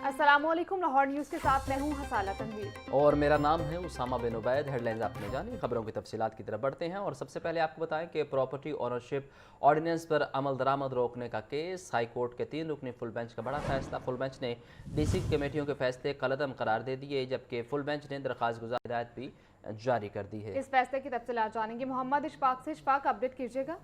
अस्सलामुअलैकुम। लाहौर न्यूज़ के साथ मैं हूँ हसाला तनवीर और मेरा नाम है उसामा बिन उबैद। हेडलाइंस आपने जानी, खबरों की तफसीलात की तरफ बढ़ते हैं। और सबसे पहले आपको बताएं कि प्रॉपर्टी ओनरशिप ऑर्डिनेंस पर अमल दरामद रोकने का केस। हाई कोर्ट के 3 रुकनी फुल बेंच का बड़ा फैसला। फुल बेंच ने डीसी कमेटियों के फैसले कलअदम करार दे दिए, जबकि फुल बेंच ने दरख्वास्त गुजार हिदायत भी जारी कर दी है। इस फैसले की तफसीलात जानेंगे मोहम्मद इशफाक से। इशफाक, अपडेट कीजिएगा।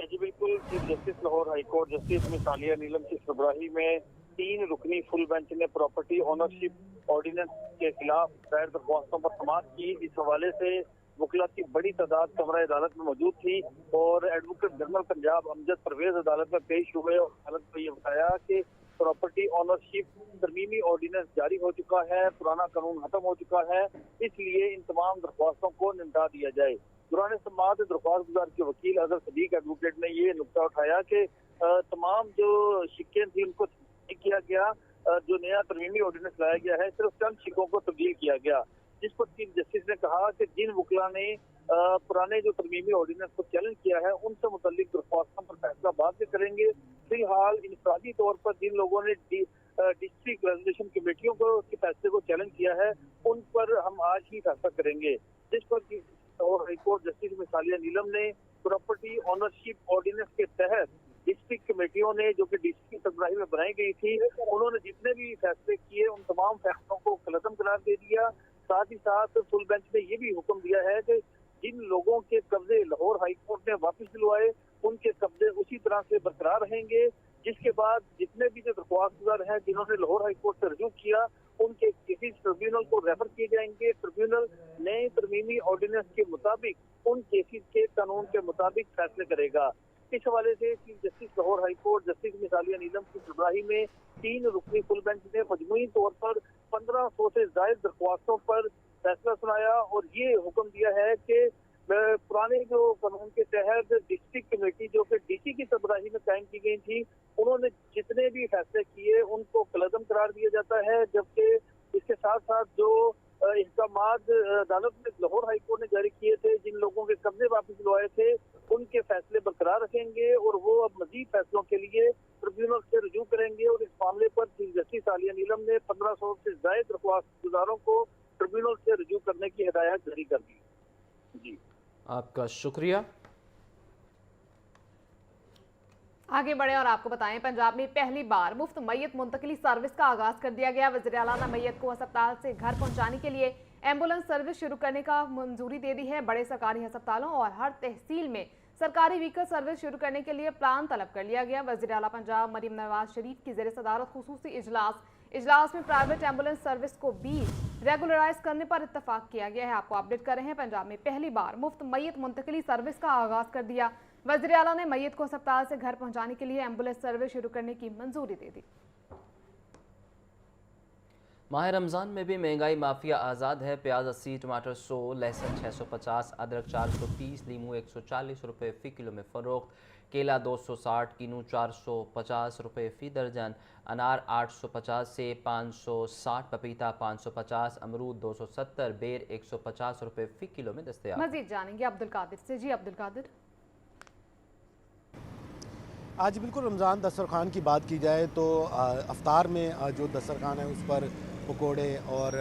जी बिल्कुल। Chief justice Lahore high court justice मिसालिया नीलम की सरबराही में 3 रुकनी फुल बेंच ने प्रॉपर्टी ओनरशिप ऑर्डिनेंस के खिलाफ दायर दरख्वास्तों पर समाअत की। इस हवाले से वकला की बड़ी तादाद कमरा अदालत में मौजूद थी और एडवोकेट जनरल पंजाब अमजद परवेज अदालत में पेश हुए और अदालत को ये बताया कि प्रॉपर्टी ओनरशिप तरमीमी ऑर्डिनेंस जारी हो चुका है, पुराना कानून खत्म हो चुका है, इसलिए इन तमाम दरख्वास्तों को निपटा दिया जाए। दौरान समाअत दरख्वास्त गुजार के वकील अजहर सदीक एडवोकेट ने ये नुकता उठाया कि तमाम जो शिक्कें थी उनको तब्दील किया गया। जो नया तरमीमी ऑर्डिनेंस लाया गया है सिर्फ चंद शिक्कों को तब्दील किया गया, जिस पर चीफ जस्टिस ने कहा कि जिन वकला ने पुराने जो तरमीमी ऑर्डिनेंस को चैलेंज किया है उनसे मुतल्लिक दरख्वास्तों पर फैसला बाद में करेंगे। फिलहाल इंफरादी तौर पर जिन लोगों ने डिस्ट्रिक्ट रेजोल्यूशन कमेटियों को के फैसले को चैलेंज किया है उन पर हम आज ही फैसला करेंगे, जिस पर और हाईकोर्ट जस्टिस मिसालिया नीलम ने प्रॉपर्टी ओनरशिप ऑर्डिनेंस के तहत डिस्ट्रिक्ट कमेटियों ने जो कि डीसी की सरबराही में बनाई गई थी, उन्होंने जितने भी फैसले किए उन तमाम फैसलों को कलअदम करार दे दिया। साथ ही साथ फुल बेंच ने ये भी हुक्म दिया है कि जिन लोगों के कब्जे लाहौर हाई कोर्ट ने वापस दिलवाए उनके कब्जे उसी तरह से बरकरार रहेंगे, जिसके बाद जितने भी जो दरख्वास्त गुजार हैं जिन्होंने लाहौर हाई कोर्ट से रजू किया उनके केसेस ट्रिब्यूनल को रेफर किए जाएंगे। ट्रिब्यूनल नए तरमीमी ऑर्डिनेंस के मुताबिक उन केसेस के कानून के मुताबिक फैसले करेगा। इस हवाले से chief justice Lahore high court justice मिसालिया नीलम की सरबराही में 3 रुकनी फुल बेंच ने मजमूई तौर पर 1500 से ज्यादा दरख्वास्तों पर फैसला सुनाया और ये हुक्म दिया है कि पुराने जो कानून के तहत डिस्ट्रिक्ट कमेटी जो कि डीसी की सरबराही में कायम की गई थी उन्होंने जितने भी फैसले किए उनको कलअदम करार दिया जाता है, जबकि इसके साथ साथ जो इहकामात अदालत में लाहौर हाई कोर्ट ने जारी किए थे, जिन लोगों के कब्जे वापस दिलवाए थे उनके फैसले बरकरार रखेंगे और वो अब मजीद फैसलों के लिए ट्रिब्यूनल से रजू करेंगे। और इस मामले पर चीफ जस्टिस आलिया नीलम ने 1500 से ज्यादा दरख्वास्त गुजारों को ट्रिब्यूनल से रजू करने की हिदायत जारी कर दी। जी आपका शुक्रिया। आगे बढ़े और आपको बताएं, पंजाब में पहली बार मुफ्त मैयत मुंतकली सर्विस का आगाज कर दिया गया। वज़ीर आला ने मैयत को अस्पताल से घर पहुंचाने के लिए एम्बुलेंस सर्विस शुरू करने का मंजूरी दे दी है। बड़े सरकारी अस्पतालों और हर तहसील में सरकारी व्हीकल सर्विस शुरू करने के लिए प्लान तलब कर लिया गया। वज़ीर आला पंजाब मरीम नवाज शरीफ की ज़ेर सदारत खुसूसी इजलास में प्राइवेट एम्बुलेंस सर्विस को भी रेगुलराइज करने पर इत्तफाक किया गया है। आपको अपडेट कर रहे हैं, पंजाब में पहली बार मुफ्त मैयत मुंतकली सर्विस का आगाज कर दिया। वज़ीर आला ने मैयत को अस्पताल से घर पहुंचाने के लिए एम्बुलेंस सर्विस शुरू करने की मंजूरी दे दी। माह रमज़ान में भी महंगाई माफिया आज़ाद है। प्याज 80, टमाटर 100, लहसुन 650, अदरक 430, लीमू 140 रुपये फ़ी किलो में फ़रोख्त, केला 260, किनू 450 रुपये फ़ी दर्जन, अनार 850 से 560, पपीता 550, अमरूद 270, बेर 150 रुपये फ़ी किलो में दस्तयाब। मजीद जानेंगे अब्दुल कादिर से। जी अब्दुल कादिर। आज बिल्कुल रमज़ान दस्तरखान की बात की जाए तो अफ्तार में जो दस्तरखान है उस पर पकोड़े और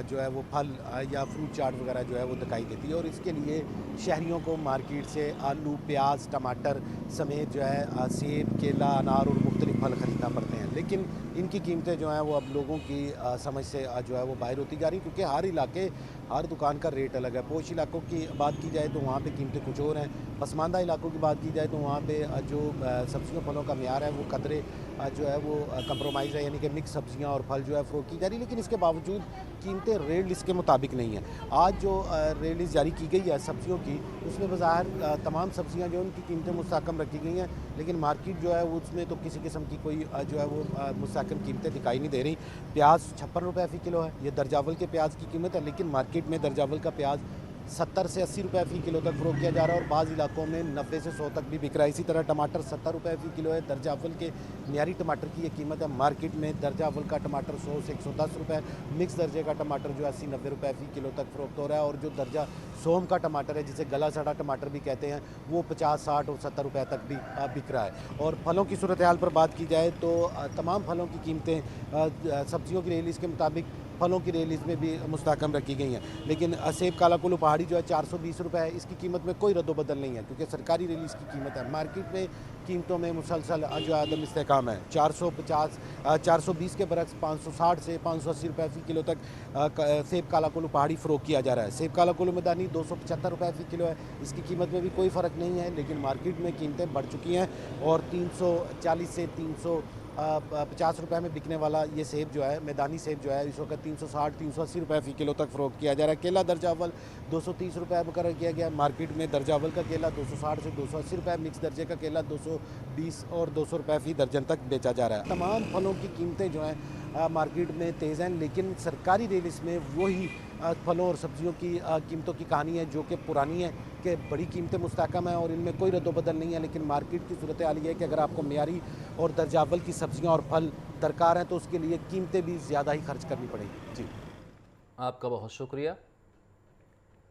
जो है वो फल या फ्रूट चाट वगैरह जो है वो दिखाई देती है और इसके लिए शहरियों को मार्केट से आलू, प्याज, टमाटर समेत जो है सेब, केला, अनार और मुख्तलिफ फल ख़रीदना पड़ते हैं। लेकिन इनकी कीमतें जो हैं वो अब लोगों की समझ से जो है वो बाहर होती जा रही, क्योंकि हर इलाके हर दुकान का रेट अलग है। पोश इलाकों की बात की जाए तो वहाँ पे कीमतें कुछ और हैं, पसमानदा इलाकों की बात की जाए तो वहाँ पे जो सब्जियों फलों का म्यार है वो कदरे जो है वो कंप्रोमाइज़ है, यानी कि मिक्स सब्जियां और फल जो है फ़रोख्त की जा रही है। लेकिन इसके बावजूद कीमतें रेट लिस्ट के मुताबिक नहीं है। आज जो रेट लिस्ट जारी की गई है सब्जियों की, उसमें बज़ाहिर तमाम सब्जियां जो उनकी कीमतें मुस्तहकम रखी गई हैं, लेकिन मार्केट जो है वो उसमें तो किसी किस्म की कोई जो है वो मुस्तहकम कीमतें दिखाई नहीं दे रही। प्याज 56 रुपये फ़ी किलो है, ये दर्जावल के प्याज की कीमत है, लेकिन मार्केट में दर्जावल का प्याज 70 से 80 रुपए फ़ी किलो तक फ़रोख्त किया जा रहा है और बाज़ इलाकों में 90 से 100 तक भी बिक रहा है। इसी तरह टमाटर 70 रुपए फ़ी किलो है। दर्जा अव्वल के मियारी टमाटर की ये कीमत है मार्केट में। दर्जा अव्वल का टमाटर 100 से 110 रुपए, मिक्स दर्जे का टमाटर जो है 80-90 रुपए फ़ी किलो तक फ़रोख्त हो रहा है और जो दर्जा सोम का टमाटर है, जिसे गला सड़ा टमाटर भी कहते हैं, वो 50, 60 और 70 रुपए तक भी बिक रहा है। और फलों की सूरत हाल पर बात की जाए तो तमाम फलों की कीमतें सब्जियों की रिलीज़ के मुताबिक फलों की रिलीज़ में भी मुस्तहकम रखी गई हैं। लेकिन सेब काला कुल्लू पहाड़ी जो है 420 रुपए है, इसकी कीमत में कोई रद्दोबदल नहीं है क्योंकि सरकारी रिलीज़ की कीमत है। मार्केट में कीमतों में मुसलसल जो आदम इस्तेहकाम है। 450 420 के बरक्स 560 से 580 रुपए फ़ी किलो तक सेब काला कुल्लू पहाड़ी फ़रोख्त किया जा रहा है। सेब काला कुल्लू मैदानी 275 रुपए फ़ी किलो है, इसकी कीमत में भी कोई फ़र्क नहीं है, लेकिन मार्केट में कीमतें बढ़ चुकी हैं और 340 से 350 रुपए में बिकने वाला ये सेब जो है, मैदानी सेब जो है, इस वक्त 360-380 रुपए फ़ी किलो तक फ़रोख्त किया जा रहा है। केला दर्जा अव्वल 230 रुपए मुकर्रर किया गया है। मार्केट में दर्जा अव्वल का केला 260 से 280 रुपए, मिक्स दर्जे का केला 220 और 200 रुपए फ़ी दर्जन तक बेचा जा रहा है। तमाम फलों की कीमतें जो हैं मार्केट में तेज़ हैं, लेकिन सरकारी रिलीज़ में वही फलों और सब्जियों की कीमतों की कहानी है जो कि पुरानी है कि बड़ी कीमतें मुस्तहकम हैं और इनमें कोई रद्दोबदल नहीं है। लेकिन मार्केट की सूरत हाल ये है कि अगर आपको मियारी और दर्जा अव्वल की सब्जियां और फल दरकार हैं तो उसके लिए कीमतें भी ज़्यादा ही खर्च करनी पड़ेगी। जी, आपका बहुत शुक्रिया।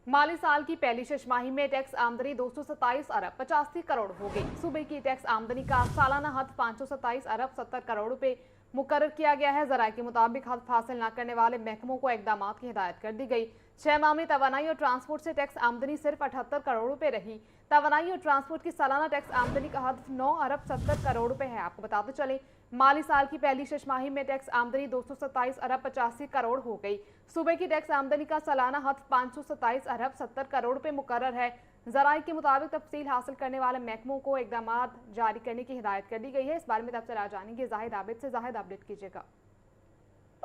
माली साल की पहली छमाही में टैक्स आमदनी 227 अरब 85 करोड़ हो गई। सूबे की टैक्स आमदनी का सालाना हद 527 अरब 70 करोड़ रुपए मुकर्रर किया गया है। ज़राए के मुताबिक हद हासिल न करने वाले महकमों को इकदाम की हिदायत कर दी गई। 6 माह में तवानाई और ट्रांसपोर्ट से टैक्स आमदनी सिर्फ 78 करोड़ रुपए रही। तवानाई और ट्रांसपोर्ट की सालाना टैक्स आमदनी का हद 9 अरब 70 करोड़ रुपए है। आपको बताते चलें, माली साल की पहली छमाही में टैक्स आमदनी 227 अरब 85 करोड़ हो गई। सूबे की टैक्स आमदनी का सालाना हद 527 अरब 70 करोड़ रुपए मुकर्रर है। ज़राए के मुताबिक तफसील हासिल करने वाले महकमों को इकदाम जारी करने की हिदायत कर दी गई है। इस बारे में तफसील आज जानेंगे जाहिद आबिद से। जाहिद, अपडेट कीजिएगा।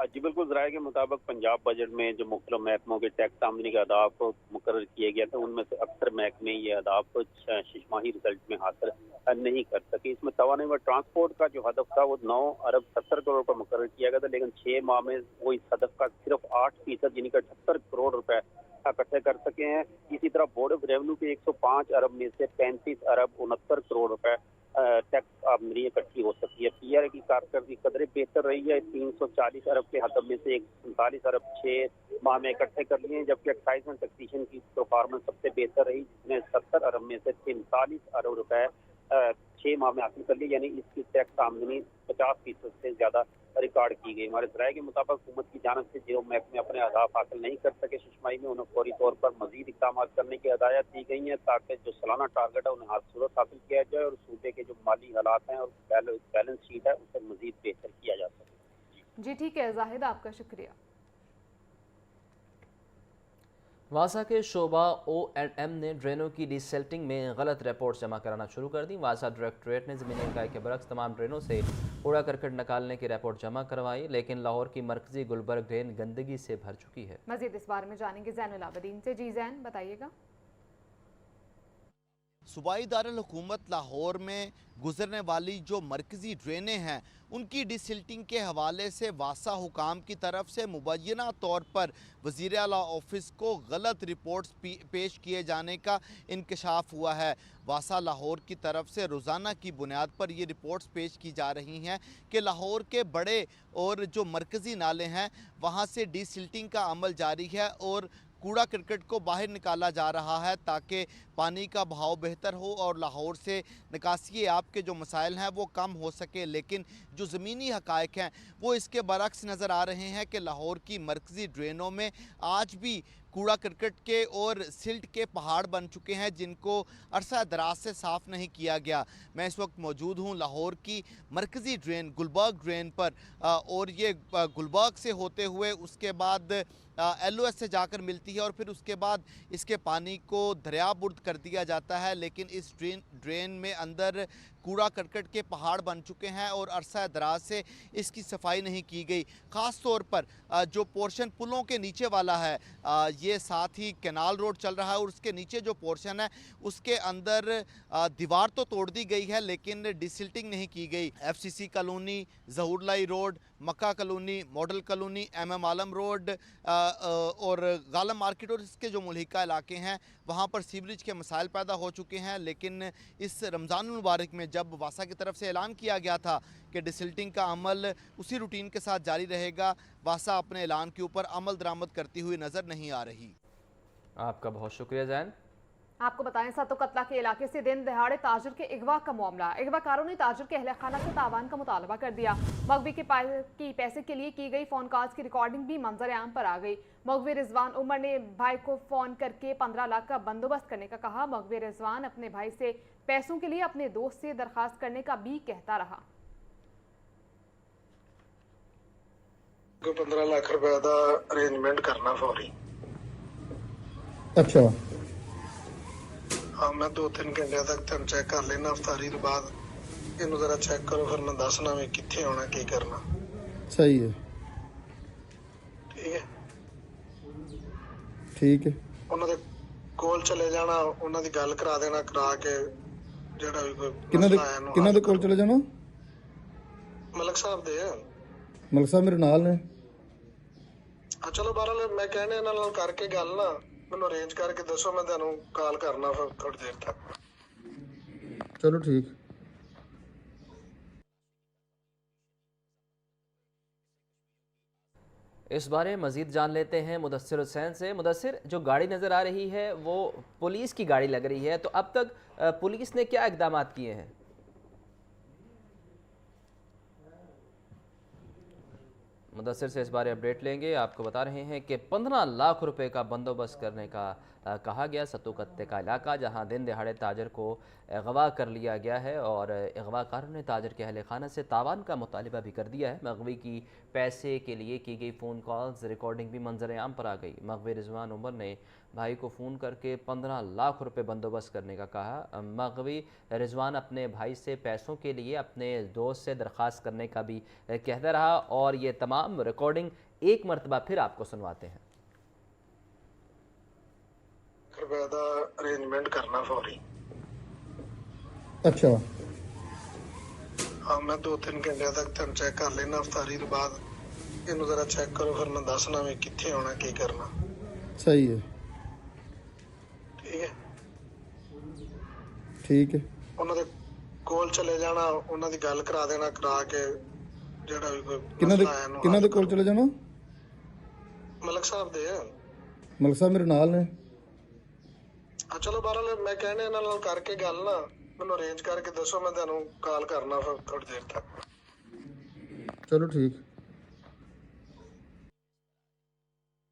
जी बिल्कुल, ज़राए के मुताबिक पंजाब बजट में जो मुख्तलिफ महकमों के टैक्स आमदनी का अहदाफ मुकर्रर किए गए थे, उनमें से अक्सर महकमे ये अहदाफ छमाही रिजल्ट में हासिल नहीं कर सके। इसमें तवानाई व ट्रांसपोर्ट का जो हदफ था वो 9 अरब 70 करोड़ रुपये मुकर्रर किया गया था, लेकिन 6 माह में वो इस हदफ का सिर्फ 8% यानी कि 78 करोड़ रुपए इकट्ठे कर सके हैं। इसी तरह बोर्ड ऑफ रेवेन्यू के 105 अरब में से 35 अरब 69 करोड़ रुपए टैक्स आमदनी इकट्ठी हो सकती है। पीआरए की कारकर्दगी कदरे बेहतर रही है। 340 अरब के हदफ में से 147 अरब 6 माह में इकट्ठे कर लिए हैं, जबकि एक्साइज एंड टैक्सेशन की परफॉर्मेंस सबसे बेहतर रही, जिसमें 70 अरब में से 43 अरब रुपए 6 माह में हासिल कर ली, यानी इसकी टैक्स आमदनी 50% से ज्यादा रिकॉर्ड की गई। हमारे ज़राए के मुताबिक हुकूमत की जानिब से जो महकमे अपने अहदाफ हासिल नहीं कर सके छमाही में, उन्हें फौरी तौर पर मजीद इक़दाम करने की हिदायत दी गई है ताकि जो सालाना टारगेट है उन्हें सूरत हासिल किया जाए और सूबे के जो माली हालात हैं और बैलेंस शीट है उसे मजीद बेहतर किया जा सके। जी ठीक है जाहिद, आपका शुक्रिया। वासा के शोबा O&M ने ड्रेनों की डिसेल्टिंग में गलत रिपोर्ट जमा कराना शुरू कर दी। वासा डायरेक्टरेट ने ज़मीनी इकाई के बरक्स तमाम ड्रेनों से कूड़ा करकट निकालने की रिपोर्ट जमा करवाई, लेकिन लाहौर की मरकजी गुलबर्ग ड्रेन गंदगी से भर चुकी है। मजीद इस बारे में जानेंगे ज़ैनुल आबिदीन से। जी ज़ैन, बताइएगा। सूबाई दारुल हुकूमत लाहौर में गुजरने वाली जो मरकज़ी ड्रेनें हैं उनकी डिसिल्टिंग के हवाले से वासा हुकाम की तरफ से मुबैना तौर पर वज़ीर आला ऑफिस को गलत रिपोर्ट्स पेश किए जाने का इंकशाफ हुआ है। वासा लाहौर की तरफ से रोज़ाना की बुनियाद पर ये रिपोर्ट्स पेश की जा रही हैं कि लाहौर के बड़े और जो मरकज़ी नाले हैं वहाँ से डिसिल्टिंग का अमल जारी है और कूड़ा करकट को बाहर निकाला जा रहा है ताकि पानी का बहाव बेहतर हो और लाहौर से निकासी आब के जो मसाइल हैं वो कम हो सके। लेकिन जो ज़मीनी हक़ाइक़ हैं वो इसके बरक्स नज़र आ रहे हैं कि लाहौर की मरकज़ी ड्रेनों में आज भी कूड़ा करकट के और सिल्ट के पहाड़ बन चुके हैं जिनको अरसा दराज से साफ़ नहीं किया गया। मैं इस वक्त मौजूद हूँ लाहौर की मरकज़ी ड्रेन गुलबर्ग ड्रेन पर और ये गुलबर्ग से होते हुए उसके बाद LOS से जाकर मिलती है और फिर उसके बाद इसके पानी को दरिया बुर्द कर दिया जाता है। लेकिन इस ड्रेन में अंदर कूड़ा करकट के पहाड़ बन चुके हैं और अरसा दराज से इसकी सफाई नहीं की गई। ख़ास तौर पर जो पोर्शन पुलों के नीचे वाला है, ये साथ ही कैनाल रोड चल रहा है और उसके नीचे जो पोर्शन है उसके अंदर दीवार तो तोड़ दी गई है लेकिन डिसिल्टिंग नहीं की गई। FCC कॉलोनी, ज़हूर लाई रोड, मक्का कॉलोनी, मॉडल कॉलोनी, MM आलम रोड, اور غالب مارکیٹ اور اس کے جو ملحقہ علاقے ہیں وہاں پر سیوریج کے مسائل پیدا ہو چکے ہیں، لیکن اس رمضان المبارک میں جب واسا کی طرف سے اعلان کیا گیا تھا کہ ڈسلٹنگ کا عمل اسی روٹین کے ساتھ جاری رہے گا، واسا اپنے اعلان کے اوپر عمل درآمد کرتی ہوئی نظر نہیں آ رہی۔ آپ کا بہت شکریہ زین۔ آپ کو بتائیں ستو قتلہ کے علاقے سے دن دہاڑے تاجر کے اغوا کا معاملہ، اغوا کاروں نے تاجر کے اہل خانہ سے تاوان کا مطالبہ کر دیا۔ مغوی کی پیسے کے لیے کی گئی فون کالز کی ریکارڈنگ بھی منظر عام پر آ گئی۔ مغوی رضوان عمر نے بھائی کو فون کر کے 15 لاکھ کا بندوبست کرنے کا کہا۔ مغوی رضوان اپنے بھائی سے پیسوں کے لیے اپنے دوست سے درخواست کرنے کا بھی کہتا رہا۔ 15 لاکھ روپے کا ارینجمنٹ کرنا فوری۔ اچھا ہاں میں 2-3 گھنٹے تک تم چیک کر لینا، افطاری کے بعد یہ ذرا چیک کرو، پھر میں دسنا میں کتنے ہونا کی کرنا۔ صحیح ہے، ٹھیک ہے ٹھیک ہے۔ انہوں نے کول چلے جانا، انہوں دی گل کرا دینا، کرا کے جڑا بھی کوئی کنہاں مسئلہ ہے دے انہوں کول چلے جانا؟ ملک صاحب دے۔ ملک صاحب میرے نال نے۔ ہاں چلو بہرحال میں کہنے انہاں نال کر کے گل نا مینوں ارینج کر کے دسو، میں تانوں کال کرنا پھر تھوڑی دیر تک۔ چلو ٹھیک۔ اس بارے مزید جان لیتے ہیں مدثر حسین سے۔ مدثر، جو گاڑی نظر آ رہی ہے وہ پولیس کی گاڑی لگ رہی ہے، تو اب تک پولیس نے کیا اقدامات کیے ہیں؟ مدثر سے اس بارے اپڈیٹ لیں گے۔ آپ کو بتا رہے ہیں کہ 15 لاکھ روپے کا بندوبست کرنے کا کہا گیا۔ ستو قتلے کا علاقہ جہاں دن دہاڑے تاجر کو اغوا کر لیا گیا ہے اور اغوا کاروں نے تاجر کے اہل خانہ سے تاوان کا مطالبہ بھی کر دیا ہے۔ مغوی کی پیسے کے لیے کی گئی فون کالز ریکارڈنگ بھی منظر عام پر آ گئی۔ مغوی رضوان عمر نے بھائی کو فون کر کے 15 لاکھ روپے بندوبست کرنے کا کہا۔ مغوی رضوان اپنے بھائی سے پیسوں کے لیے اپنے دوست سے درخواست کرنے کا بھی کہتا رہا، اور یہ تمام ریکارڈنگ ایک مرتبہ پھر آپ کو سنواتے ہیں۔ روپے کا ارینجمنٹ کرنا فوری۔ اچھا ہاں میں 2-3 گھنٹے تک تم چیک کر لینا، افطاری کے بعد یہ ذرا چیک کرو، پھر میں دسنا میں کتنے ہونا کی کرنا۔ صحیح ہے، ٹھیک ہے ٹھیک ہے۔ انہوں نے کول چلے جانا، انہوں دی گل کرا دینا، کرا کے جڑا بھی کوئی کنہاں مسئلہ ہے دے کول چلے جانا؟ ملک صاحب دے۔ ملک صاحب میرے نال نے۔ ہاں چلو بہرحال میں کہنے انہاں نال کر کے گل نا مینوں ارینج کر کے دسو، میں تانوں کال کرنا پھر تھوڑی دیر تک۔ چلو ٹھیک۔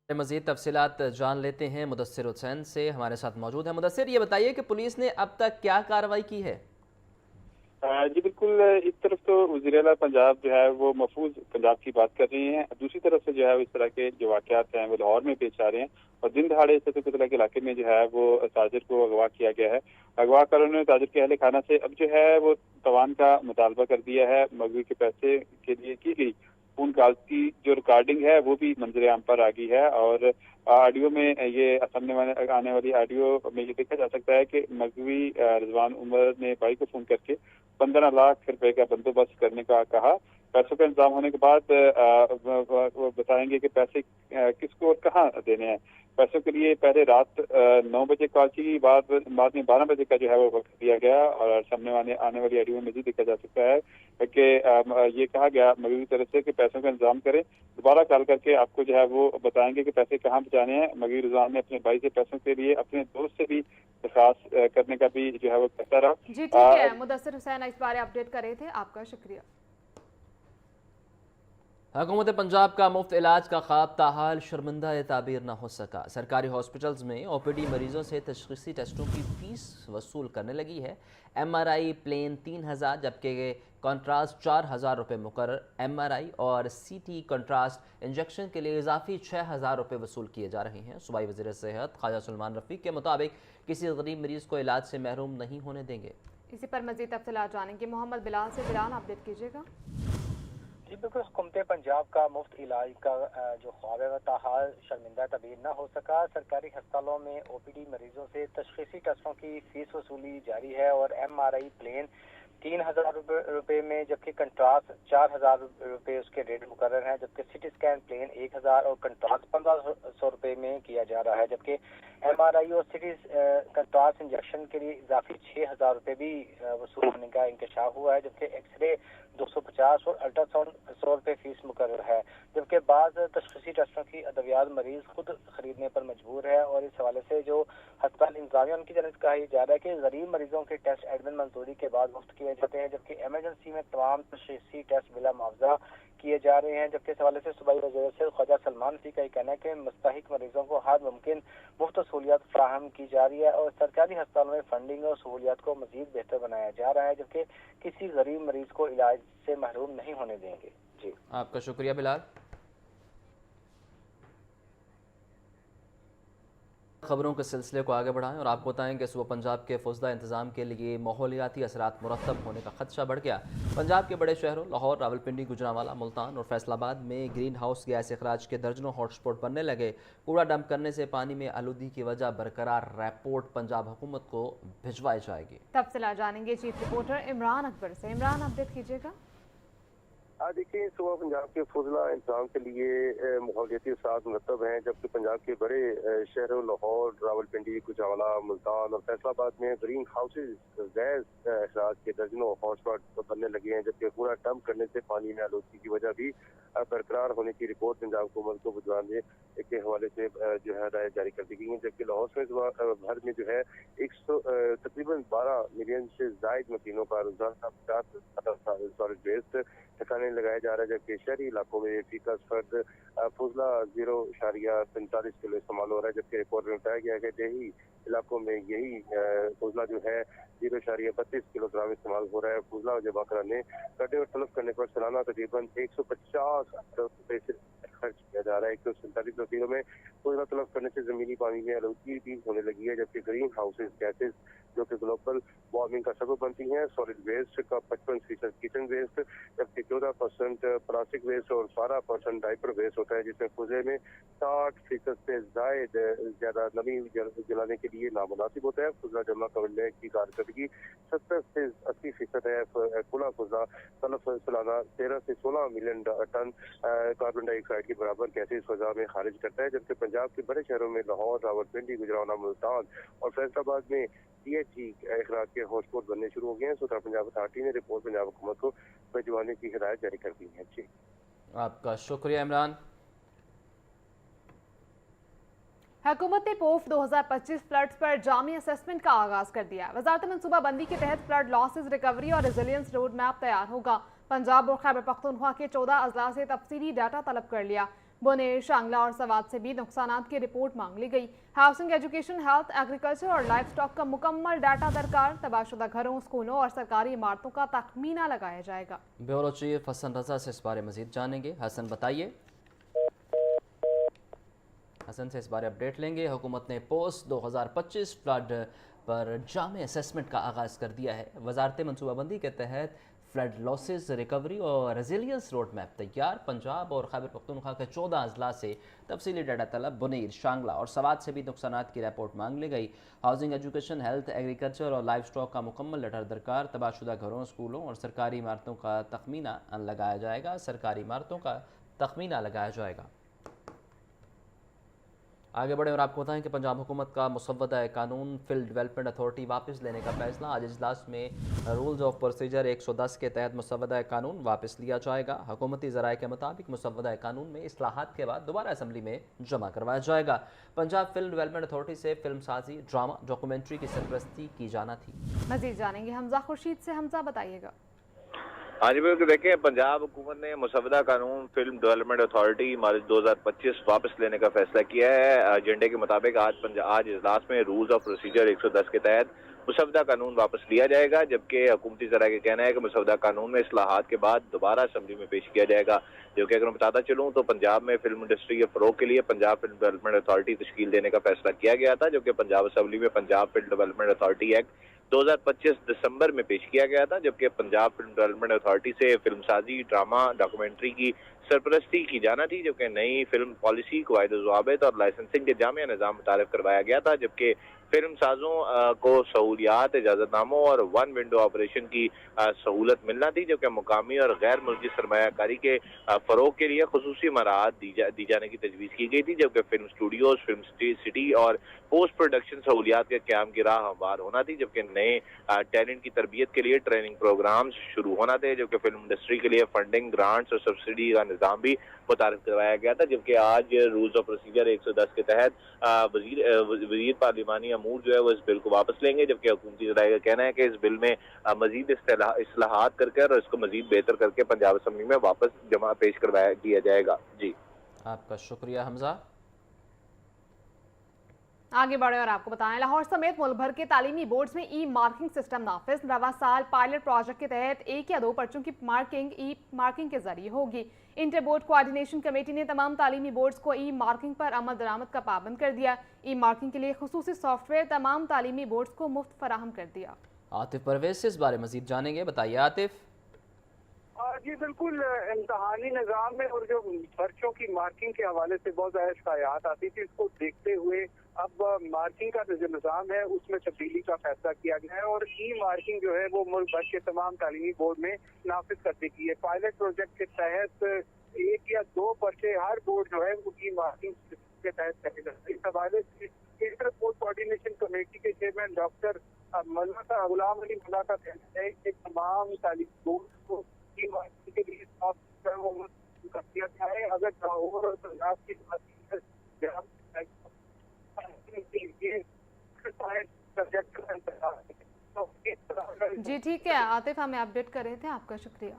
مزید تفصیلات جان لیتے ہیں مدثر حسین سے، ہمارے ساتھ موجود ہیں۔ مدثر، یہ بتائیے کہ پولیس نے اب تک کیا کارروائی کی ہے؟ جی بالکل، ایک طرف تو وزیر اعلیٰ پنجاب جو ہے وہ محفوظ پنجاب کی بات کر رہی ہیں، دوسری طرف سے جو ہے اس طرح کے جو واقعات ہیں وہ لاہور میں پیش آ رہے ہیں، اور دن دہاڑے ستو قتلہ کے علاقے میں جو ہے وہ تاجر کو اغوا کیا گیا ہے۔ اغوا کاروں نے تاجر کے اہل خانہ سے اب جو ہے وہ تاوان کا مطالبہ کر دیا ہے۔ مغوی کے پیسے کے لیے کی گئی فون کالز کی جو ریکارڈنگ ہے وہ بھی منظر عام پر آ گئی ہے، اور آڈیو میں یہ سامنے آنے والی آڈیو میں یہ دیکھا جا سکتا ہے کہ مغوی رضوان عمر نے بھائی کو فون کر کے 15 لاکھ روپے کا بندوبست کرنے کا کہا۔ پیسوں کا انتظام ہونے کے بعد وہ بتائیں گے کہ پیسے کس کو اور کہاں دینے ہیں۔ پیسوں کے لیے پہلے رات 9 بجے کال کی، بعد میں 12 بجے کا جو ہے وہ وقت دیا گیا، اور سامنے آنے والی آڈیو میں مزید دیکھا جا سکتا ہے کہ یہ کہا گیا مغوی کی طرف سے کہ پیسوں کا انتظام کریں، دوبارہ کال کر کے آپ کو جو ہے وہ بتائیں گے کہ پیسے کہاں پہنچانے ہیں۔ مغوی رضوان نے اپنے بھائی سے پیسوں کے لیے اپنے دوست سے بھی درخواست کرنے کا بھی جو ہے وہ کہتا رہا۔ جی ٹھیک ہے، مدثر حسین اس بارے اپڈیٹ کر رہے تھے، آپ کا شکریہ۔ حکومت پنجاب کا مفت علاج کا خواب تاحال شرمندہ تعبیر نہ ہو سکا۔ سرکاری ہاسپٹلز میں او پی ڈی مریضوں سے تشخیصی ٹیسٹوں کی فیس وصول کرنے لگی ہے۔ ایم آر آئی پلین 3000 جبکہ کنٹراسٹ 4000 روپے مقرر۔ ایم آر آئی اور سی ٹی کنٹراسٹ انجیکشن کے لیے اضافی 6000 روپے وصول کیے جا رہے ہیں۔ صوبائی وزیر صحت خواجہ سلمان رفیق کے مطابق کسی غریب مریض کو علاج سے محروم نہیں ہونے دیں گے۔ اسی پر مزید تفصیلات جانیں گے محمد بلال سے۔ بلال، اپڈیٹ کیجیے گا۔ جی بالکل، حکومت پنجاب کا مفت علاج کا جو خواب ہے وہ تاحال شرمندہ تعبیر نہ ہو سکا۔ سرکاری ہسپتالوں میں او پی ڈی مریضوں سے تشخیصی ٹیسٹوں کی فیس وصولی جاری ہے، اور ایم آر آئی پلین 3,000 रुपए में, जबकि कंट्रास्ट 4,000 रुपए उसके रेट मुकर्रर हैं, जबकि सिटी स्कैन प्लेन 1,000 और कंट्रास्ट 1,500 रुपए में किया जा रहा है, जबकि MRI और सिटी कंट्रास्ट इंजेक्शन के लिए इजाफी 6,000 रुपए भी वसूल होने का इंकशाफ हुआ है, जबकि एक्सरे 250 और अल्ट्रासाउंड 100 रुपए फीस मुकर्रर है, जबकि बाद तशख़ीसी टेस्टों की अद्वियात मरीज खुद खरीदने पर मजबूर है। और इस हवाले से जो अस्पताल इंतजामिया उनकी जानब से कहा जा रहा है कि गरीब मरीजों के टेस्ट एडमिन मंजूरी के बाद मुफ्त किए जाते हैं, जबकि एमरजेंसी में तमाम तशख़ीसी टेस्ट बिला मुआवजा किए जा रहे हैं। जबकि इस हवाले से सूबाई वज़ीर ख्वाजा सलमान रफ़ी का कहना है कि मुस्तहिक मरीजों को हर मुमकिन मुफ्त सहूलियात फराहम की जा रही है और सरकारी अस्पतालों में फंडिंग और सहूलियात को मजीद बेहतर बनाया जा रहा है, जबकि किसी गरीब मरीज को इलाज से महरूम नहीं होने देंगे। जी, आपका शुक्रिया बिलाल। खबरों के सिलसिले को आगे बढ़ाएं और आपको बताएं कि सुबह पंजाब के फौजदा इंतजाम के लिए माहौलियाती असरात मुरतब होने का खदशा बढ़ गया। पंजाब के बड़े शहरों लाहौर, रावलपिंडी, गुजरांवाला, मुल्तान और फैसलाबाद में ग्रीन हाउस गैस अखराज के दर्जनों हॉटस्पॉट बनने लगे। कूड़ा डंप करने से पानी में आलूगी की वजह बरकरार, रिपोर्ट पंजाब हुकूमत को भिजवाई जाएगी। तफसीलात जानेंगे चीफ रिपोर्टर इमरान अकबर से। इमरान, अपडेट कीजिएगा। देखिए, सुबह पंजाब के फौजला इंतजाम के लिए माहौलियाती असरात मुरतब हैं, जबकि पंजाब के बड़े शहरों लाहौर, रावलपिंडी, गुजरांवाला, मुल्तान और फैसलाबाद में ग्रीन हाउसेज गैस अखराज के दर्जनों हॉटस्पॉट बनने लगे हैं, जबकि पूरा डंप करने से पानी में आलूगी की वजह भी बरकरार होने की रिपोर्ट पंजाब हुकूमत को भिजवाने के हवाले से जो है राय जारी कर दी गई है। जबकि लाहौर में भर में जो है तकरीबन 12 मिलियन से जायद मशीनों का रोजाना 50 सॉलिड वेस्ट ठिकाने लगाया जा रहा है, जबकि शहरी इलाकों में फीसद फर्द फुजला 0.45 किलो इस्तेमाल हो रहा है, जबकि रिपोर्ट में बताया गया है कि देही इलाकों में यही फुजला जो है 0.32 किलोग्राम इस्तेमाल हो रहा है। फुजला जमा कराने, कटे और तलब करने पर सालाना तकरीबन 150 रुपये से खर्च किया जा रहा है। 147 मशीनों में फुजला तलब करने से जमीनी पानी में आलूगी भी होने लगी है, जबकि ग्रीन हाउसेज गैसेज जो कि ग्लोबल वार्मिंग का सबब बनती हैं, सॉलिड वेस्ट का 55% किचन वेस्ट, जबकि 14% प्लास्टिक वेस्ट और 12% डाइपर वेस्ट होता है, जिसमें फुजे में 60% से ज्यादा नमी जलाने के लिए नामुनासिब होता है। फुजला जमा करने की कारकर्दगी 70 से 80% है। खुला फुजला तलब सालाना 13 से 16 मिलियन टन कार्बन डाइऑक्साइड के बराबर गैसेज फजा में खारिज करता है, जबकि पंजाब के बड़े शहरों में लाहौर, रावलपिंडी, गुजरांवाला, मुल्तान और फैसलाबाद में CHG अखराज के हॉटस्पॉट बनने शुरू हो गए हैं। उत्तर पंजाब अथॉरिटी ने रिपोर्ट पंजाब हुकूमत को भिजवाने की हिदायत जारी कर दी है। जी, आपका शुक्रिया इमरान। हुकूमत ने पोफ 2025 फ्लड्स पर जामी असेसमेंट का आगाज कर दिया। वजारत मनसूबाबंदी के तहत फ्लड लॉसेज रिकवरी और रेजिलियंस रोड मैप तैयार होगा। पंजाब और खैबर पख्तूनख्वा के 14 अजला से तफसीली डाटा तलब कर लिया। बुनेर, शांगला और सवात से भी नुकसानात की रिपोर्ट मांग ली गई। हाउसिंग, एजुकेशन, हेल्थ, एग्रीकल्चर और लाइफ स्टॉक का मुकम्मल डाटा दरकार। तबाहशुदा घरों, स्कूलों और सरकारी इमारतों का तखमीना लगाया जाएगा। ब्यूरो चीफ हसन रजा से इस बारे मजीद जानेंगे। हसन, बताइए। हसन से इस बारे अपडेट लेंगे। हुकूमत ने पोस्ट 2025 फ्लड पर जामे असेसमेंट का आगाज़ कर दिया है। वजारत मनसूबाबंदी के तहत फ्लड लॉसेस रिकवरी और रेजिलियंस रोड मैप तैयार। पंजाब और खैबर पख्तूनख्वा के 14 अजला से तफसीली डाटा तलब। बुनीर, शांगला और सवात से भी नुकसानात की रिपोर्ट मांग ली गई। हाउसिंग, एजुकेशन, हेल्थ, एग्रीकल्चर और लाइफ स्टॉक का मुकम्मल लेटर दरकार। तबाहशुदा घरों, स्कूलों और सरकारी इमारतों का तखमीना लगाया जाएगा। सरकारी इमारतों का तखमीना लगाया जाएगा। आगे बढ़े और आपको बताएं कि पंजाब हुकूमत का मुसव्वदा कानून फील्ड डेवलपमेंट अथॉरिटी वापस लेने का फैसला। आज इजलास में रूल्स ऑफ प्रोसीजर 110 के तहत मुसव्वदा कानून वापस लिया जाएगा। हुकूमती ज़राए के मुताबिक मुसव्वदा कानून में इस्लाहात के बाद दोबारा असम्बली में जमा करवाया जाएगा। पंजाब फिल्म डेवलपमेंट अथॉरिटी से फिल्म साजी, ड्रामा, डॉक्यूमेंट्री की सरपरस्ती की जाना थी। मजीद जानेंगे हमजा खुर्शीद से। हमजा, बताइएगा। हाँ जी बिल्कुल, देखिए, पंजाब हुकूमत ने मुसव्वदा कानून फिल्म डेवलपमेंट अथॉरिटी मार्च 2025 वापस लेने का फैसला किया है। एजेंडे के मुताबिक आज इजलास में रूल्स ऑफ प्रोसीजर 110 के तहत मुसव्वदा कानून वापस लिया जाएगा, जबकि हुकूमती ज़राए का कहना है कि मुसव्वदा कानून में इस्लाहात के बाद दोबारा असम्बली में पेश किया जाएगा। जो कि अगर मैं बताता चलूँ तो पंजाब में फिल्म इंडस्ट्री के फ़रोग के लिए पंजाब फिल्म डेवलपमेंट अथॉरिटी तश्कील देने का फैसला किया गया था, जो कि पंजाब असम्बली में Punjab film development authority act 2025 दिसंबर में पेश किया गया था, जबकि पंजाब फिल्म डेवलपमेंट अथॉरिटी से फिल्म साजी, ड्रामा, डॉक्यूमेंट्री की सरपरस्ती की जाना थी, जबकि नई फिल्म पॉलिसी, क़वाइद ज़वाबित और लाइसेंसिंग के जामिया निज़ाम मुतारिफ करवाया गया था, जबकि फिल्म साजों को सहूलियात, इजाजतनामों और वन विंडो ऑपरेशन की सहूलत मिलना थी, जबकि मुकामी और गैर मुल्की सरमायाकारी के फरोग के लिए खुसूसी मराहत दी जाने की तजवीज़ की गई थी, जबकि फिल्म स्टूडियोज, फिल्म सिटी और पोस्ट प्रोडक्शन सहूलियात के क्याम की राह हमवार होना थी, जबकि नए टैलेंट की तरबियत के लिए ट्रेनिंग प्रोग्राम शुरू होना थे, जबकि फिल्म इंडस्ट्री के लिए फंडिंग, ग्रांट्स और सब्सिडी का निज़ाम भी मुतारिफ करवाया गया था। जबकि आज रूल्स ऑफ प्रोसीजर 110 के तहत वजीर पार्लिमानी अमूर जो है वो इस बिल को वापस लेंगे, जबकि हुकूमती ज़राए का कहना है कि इस बिल में मजीद इस्लाहात करके और इसको मजीद बेहतर करके पंजाब असम्बली में वापस जमा पेश करवाया दिया जाएगा। जी, आपका शुक्रिया हमजा। आगे बढ़े और आपको बताएं, लाहौर समेत मुल्क भर के तालीमी बोर्ड्स में ई मार्किंग सिस्टम नाफिज। रवा साल पायलट प्रोजेक्ट के तहत 1 या 2 पर्चों की मार्किंग ई मार्किंग के जरिए होगी। इंटर बोर्ड कोऑर्डिनेशन कमेटी ने तमाम तालीमी बोर्ड्स को ई मार्किंग पर अमल दरामद का पाबंद कर दिया। ई मार्किंग के लिए खुसूसी सॉफ्टवेयर तमाम तालीमी बोर्ड्स को मुफ्त फराहम कर दिया। आतिफ परवेज से इस बारे मजीद जानेंगे, बताइए आतिफ। जी बिल्कुल, इम्तहानी निज़ाम में और जो पर्चों की मार्किंग के हवाले से बहुत ज़्यादा शिकायत आती थी, इसको देखते हुए अब मार्किंग का जो निज़ाम है उसमें तब्दीली का फैसला किया गया है और ई मार्किंग जो है वो मुल्क भर के तमाम तालीमी बोर्ड में नाफिज कर दी गई है। पायलट प्रोजेक्ट के तहत 1 या 2 पर्चे हर बोर्ड जो है वो ई मार्किंग के तहत करेगा। इस हवाले से इंटर बोर्ड कोऑर्डिनेशन कमेटी के चेयरमैन डॉक्टर गुलाम अली मुल्ला का कहना है कि तमाम तालीमी बोर्ड को ई मार्किंग के लिए सॉफ्टवेयर वो कर दिया गया है। अगर लाहौर और पंजाब की बात जी ठीक है आतिफ, हमें अपडेट कर रहे थे, आपका शुक्रिया।